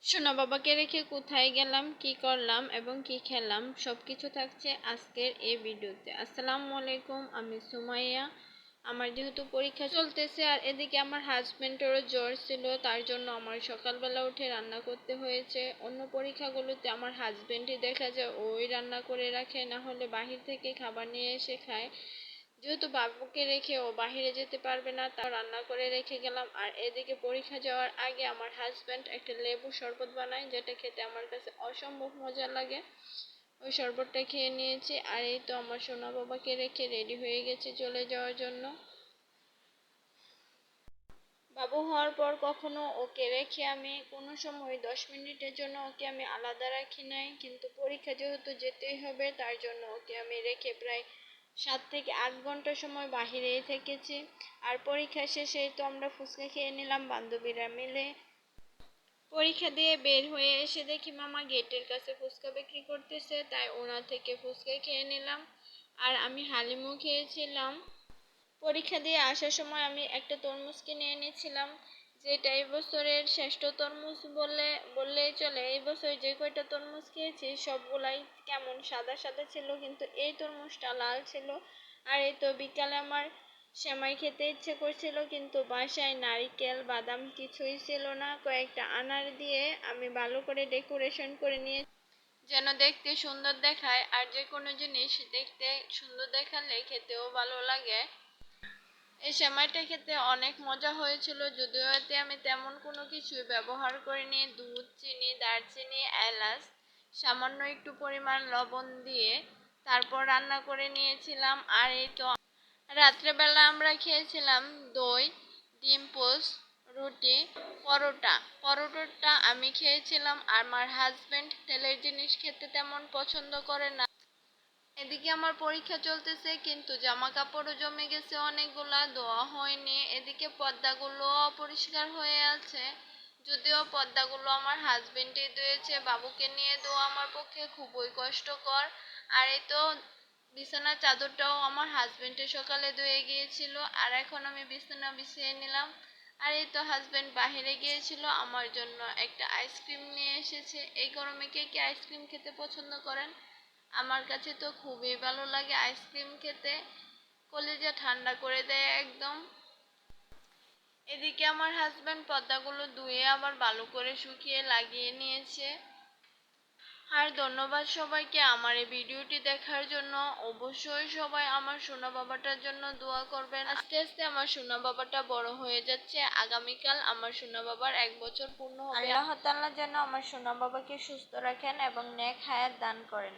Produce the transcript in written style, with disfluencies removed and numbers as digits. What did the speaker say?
সোনা বাবাকে রেখে কোথায় গেলাম, কি করলাম এবং কি খেলাম সবকিছু থাকছে আজকের এই ভিডিওতে। আসসালামু আলাইকুম, আমি সুমাইয়া। আমার যেহেতু পরীক্ষা চলতেছে আর এদিকে আমার হাজবেন্ডেরও জ্বর ছিল, তার জন্য আমার সকালবেলা উঠে রান্না করতে হয়েছে। অন্য পরীক্ষাগুলোতে আমার হাজবেন্ডই দেখা যায় ওই রান্না করে রাখে, না হলে বাহির থেকে খাবার নিয়ে এসে খায়। যেহেতু বাবুকে রেখে ও বাহিরে যেতে পারবে না, তা রান্না করে রেখে গেলাম। আর এদিকে পরীক্ষা যাওয়ার আগে আমার হাজব্যান্ড একটা লেবু শরবত বানায়, যেটা খেতে আমার কাছে অসম্ভব মজা লাগে। ওই শরবতটা খেয়ে নিয়েছি। আর এই তো আমার সোনা বাবাকে রেখে রেডি হয়ে গেছি চলে যাওয়ার জন্য। বাবু হওয়ার পর কখনো ওকে রেখে আমি কোনো সময় 10 মিনিটের জন্য ওকে আমি আলাদা রাখি নাই, কিন্তু পরীক্ষা যেহেতু যেতেই হবে তার জন্য ওকে আমি রেখে প্রায় 7 থেকে 8 ঘন্টা সময় বাহিরেই থেকেছি। আর পরীক্ষা শেষেই তো আমরা ফুচকা খেয়ে নিলাম বান্ধবীরা মিলে। পরীক্ষা দিয়ে বের হয়ে এসে দেখি মামা গেটের কাছে ফুচকা বিক্রি করতেছে, তাই ওনার থেকে ফুচকা খেয়ে নিলাম। আর আমি হালিমও খেয়েছিলাম। পরীক্ষা দিয়ে আসার সময় আমি একটা তরমুজ কিনে এনেছিলাম, যেটা এই বছরের শ্রেষ্ঠ তরমুজ বললেই চলে। এই বছর যে কয়টা তরমুজ খেয়েছি সবগুলাই কেমন সাদা সাদা ছিল, কিন্তু এই তরমুজটা লাল ছিল। আর এই তো বিকালে আমার সেমাই খেতে ইচ্ছে করছিল, কিন্তু বাসায় নারিকেল বাদাম কিছুই ছিল না। কয়েকটা আনার দিয়ে আমি ভালো করে ডেকোরেশন করে নিয়ে, যেন দেখতে সুন্দর দেখায়। আর যে কোনো জিনিস দেখতে সুন্দর দেখালে খেতেও ভালো লাগে। এই সেমাইটা খেতে অনেক মজা হয়েছিল, যদিও এতে আমি তেমন কোনো কিছুই ব্যবহার করিনি। দুধ, চিনি, দারচিনি, এলাচ, সামান্য একটু পরিমাণ লবণ দিয়ে তারপর রান্না করে নিয়েছিলাম। আর এই তো রাত্রেবেলা আমরা খেয়েছিলাম দই, ডিম পোস্ট, রুটি, পরোটাটা আমি খেয়েছিলাম। আর আমার হাজবেন্ড তেলের জিনিস খেতে তেমন পছন্দ করে না। এদিকে আমার পরীক্ষা চলতেছে, কিন্তু জামা কাপড়ও জমে গেছে অনেকগুলা, ধোয়া হয়নি। এদিকে পর্দাগুলো অপরিষ্কার হয়ে আছে, যদিও পর্দাগুলো আমার হাজবেন্ডই ধুয়েছে। বাবুকে নিয়ে ধোয়া আমার পক্ষে খুবই কষ্টকর। আর এই তো বিছানার চাদরটাও আমার হাজবেন্ডের সকালে ধুয়ে গিয়েছিল, আর এখন আমি বিছানা বিছিয়ে নিলাম। আর এই তো হাজবেন্ড বাহিরে গিয়েছিল, আমার জন্য একটা আইসক্রিম নিয়ে এসেছে। এই গরমে কে কে আইসক্রিম খেতে পছন্দ করেন? আমার কাছে তো খুবই ভালো লাগে আইসক্রিম খেতে, কলিজা ঠান্ডা করে দেয় একদম। এদিকে আমার হাজবেন্ড পর্দাগুলো ধুয়ে আবার ভালো করে শুকিয়ে লাগিয়ে নিয়েছে। আর ধন্যবাদ সবাইকে আমার এই ভিডিওটি দেখার জন্য। অবশ্যই সবাই আমার সোনা বাবাটার জন্য দোয়া করবেন। আস্তে আস্তে আমার সোনা বাবাটা বড় হয়ে যাচ্ছে, আগামীকাল আমার সোনা বাবার 1 বছর পূর্ণ হবে। আল্লাহ তাআলা যেন আমার সোনা বাবাকে সুস্থ রাখেন এবং নেক হায়াত দান করেন।